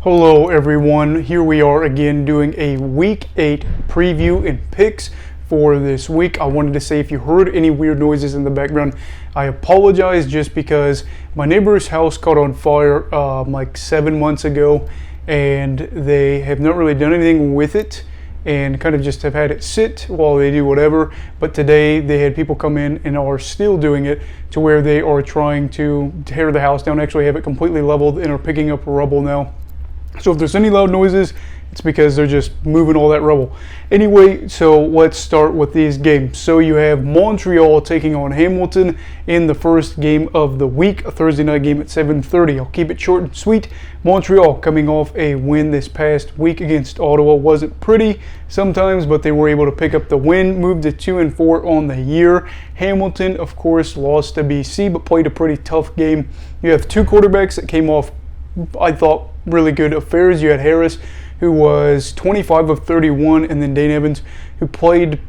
Hello everyone, here we are again doing a Week 8 preview and picks for this week. I wanted to say if you heard any weird noises in the background, I apologize just because my neighbor's house caught on fire like 7 months ago and they have not really done anything with it and kind of just have had it sit while they do whatever. But today they had people come in and are still doing it to where they are trying to tear the house down, actually have it completely leveled and are picking up rubble now. So if there's any loud noises, it's because they're just moving all that rubble. Anyway, so let's start with these games. So you have Montreal taking on Hamilton in the first game of the week, a Thursday night game at 7:30. I'll keep it short and sweet. Montreal coming off a win this past week against Ottawa. Wasn't pretty sometimes, but they were able to pick up the win, moved to 2-4 on the year. Hamilton, of course, lost to BC, but played a pretty tough game. You have two quarterbacks that came off, I thought, really good affairs. You had Harris, who was 25 of 31, and then Dane Evans, who played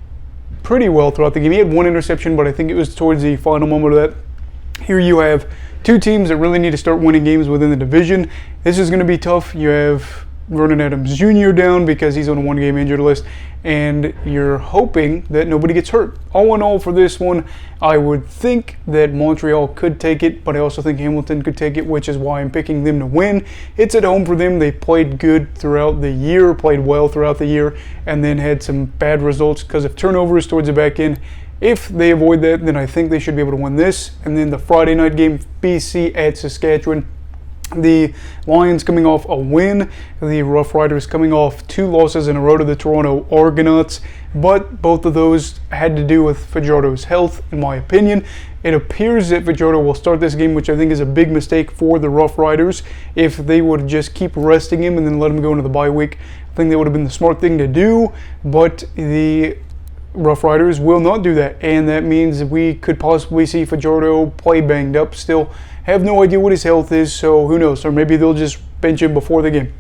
pretty well throughout the game. He had one interception, but I think it was towards the final moment of that. Here you have two teams that really need to start winning games within the division. This is going to be tough. You have Vernon Adams Jr. down because he's on a one-game injured list, and you're hoping that nobody gets hurt. All in all, for this one, I would think that Montreal could take it, but I also think Hamilton could take it, which is why I'm picking them to win. It's at home for them. They played good throughout the year, played well throughout the year, and then had some bad results because of turnovers towards the back end. If they avoid that, then I think they should be able to win this. And then the Friday night game, BC at Saskatchewan. The Lions coming off a win, the Rough Riders coming off 2 losses in a row to the Toronto Argonauts, but both of those had to do with Fajardo's health, in my opinion. It appears that Fajardo will start this game, which I think is a big mistake for the Rough Riders. If they would just keep resting him and then let him go into the bye week, I think that would have been the smart thing to do, but the Rough Riders will not do that, and that means we could possibly see Fajardo play banged up still. Have no idea what his health is, so who knows, or maybe they'll just bench him before the game.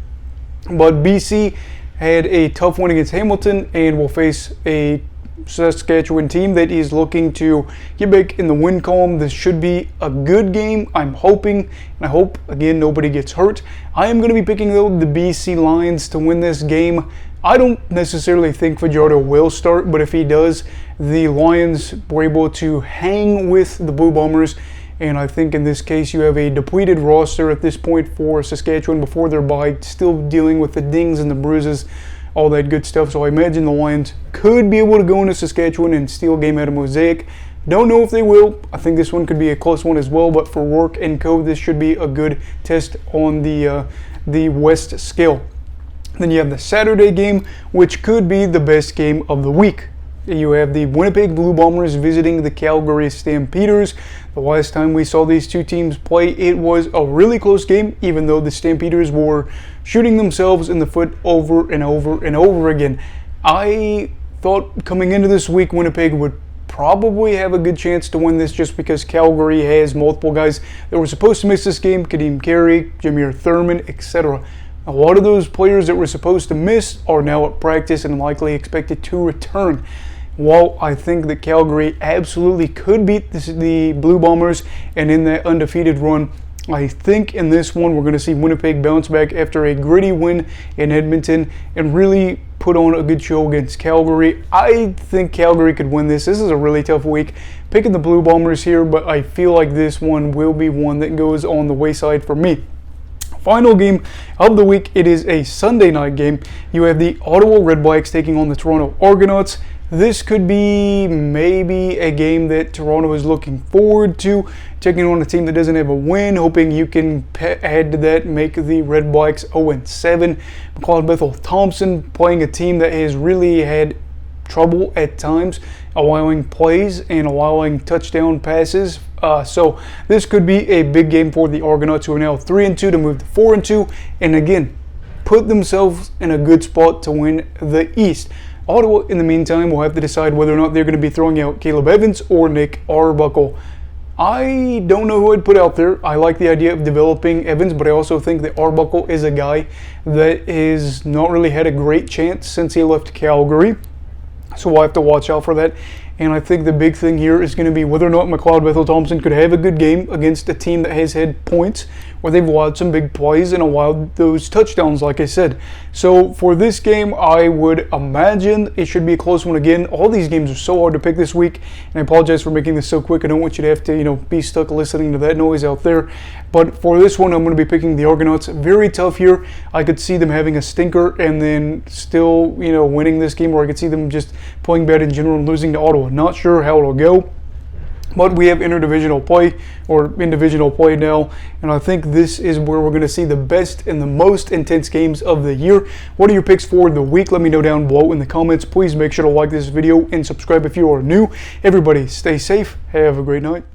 But BC had a tough one against Hamilton and will face a Saskatchewan team that is looking to get back in the win column. This should be a good game, I'm hoping, and I hope, again, nobody gets hurt. I am going to be picking, though, the BC Lions to win this game. I don't necessarily think Fajardo will start, but if he does, the Lions were able to hang with the Blue Bombers, and I think in this case you have a depleted roster at this point for Saskatchewan before their bye, still dealing with the dings and the bruises, all that good stuff. So I imagine the Lions could be able to go into Saskatchewan and steal a game out of Mosaic. Don't know if they will. I think this one could be a close one as well, but for Work and Co, this should be a good test on the West scale. Then you have the Saturday game, which could be the best game of the week. You have the Winnipeg Blue Bombers visiting the Calgary Stampeders. The last time we saw these two teams play, it was a really close game, even though the Stampeders were shooting themselves in the foot over and over and over again. I thought coming into this week, Winnipeg would probably have a good chance to win this just because Calgary has multiple guys that were supposed to miss this game, Kadeem Carey, Jameer Thurman, etc. A lot of those players that were supposed to miss are now at practice and likely expected to return. While I think that Calgary absolutely could beat the Blue Bombers and in that undefeated run, I think in this one we're going to see Winnipeg bounce back after a gritty win in Edmonton and really put on a good show against Calgary. I think Calgary could win this. This is a really tough week. Picking the Blue Bombers here, but I feel like this one will be one that goes on the wayside for me. Final game of the week, it is a Sunday night game. You have the Ottawa Redblacks taking on the Toronto Argonauts. This could be maybe a game that Toronto is looking forward to, taking on a team that doesn't have a win, hoping you can add to that, make the Redblacks 0-7. McLeod Bethel Thompson playing a team that has really had trouble at times, allowing plays and allowing touchdown passes. So this could be a big game for the Argonauts, who are now 3-2 to move to 4-2, and again, put themselves in a good spot to win the East. Ottawa, in the meantime, will have to decide whether or not they're going to be throwing out Caleb Evans or Nick Arbuckle. I don't know who I'd put out there. I like the idea of developing Evans, but I also think that Arbuckle is a guy that has not really had a great chance since he left Calgary. So we'll have to watch out for that. And I think the big thing here is going to be whether or not McLeod Bethel-Thompson could have a good game against a team that has had points where they've allowed some big plays and allowed those touchdowns, like I said. So for this game, I would imagine it should be a close one again. All these games are so hard to pick this week, and I apologize for making this so quick. I don't want you to have to, be stuck listening to that noise out there. But for this one, I'm going to be picking the Argonauts. Very tough here. I could see them having a stinker and then still, winning this game, or I could see them just playing bad in general and losing to Ottawa. Not sure how it'll go. But we have interdivisional play, or in-divisional play now, and I think this is where we're going to see the best and the most intense games of the year. What are your picks for the week? Let me know down below in the comments. Please make sure to like this video and subscribe if you are new. Everybody, stay safe. Have a great night.